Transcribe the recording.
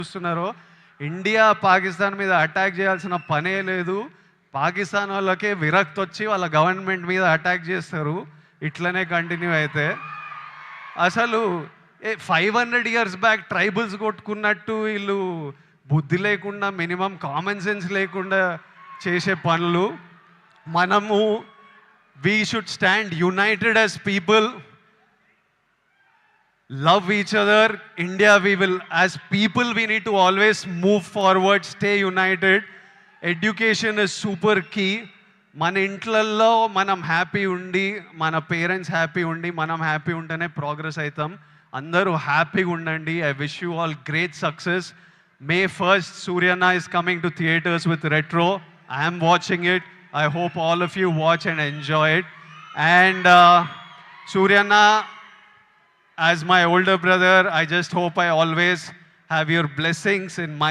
చూస్తున్నారో ఇండియా పాకిస్తాన్ మీద అటాక్ చేయాల్సిన పనే లేదు. పాకిస్తాన్ వాళ్ళకే విరక్తి వచ్చి వాళ్ళ గవర్నమెంట్ మీద అటాక్ చేస్తారు. ఇట్లనే కంటిన్యూ అయితే అసలు 500 ఇయర్స్ బ్యాక్ ట్రైబల్స్ కొట్టుకున్నట్టు వీళ్ళు బుద్ధి లేకుండా మినిమం కామన్ సెన్స్ లేకుండా చేసే పనులు. మనము we should stand United as people, love each other. India, we will, as people, we need to always move forward, stay united. Education is super key. మన ఇంట్లల్లో మనం happy ఉండి, మన పేరెంట్స్ హ్యాపీ ఉండి, మనం హ్యాపీ ఉంటేనే ప్రోగ్రెస్ అవుతాం. అందరూ హ్యాపీగా ఉండండి. I wish you all great success. May 1st, Suryana is coming to theaters with Retro. I am watching it. I hope all of you watch and enjoy it. And Suryana, as my older brother, I just hope I always have your blessings in my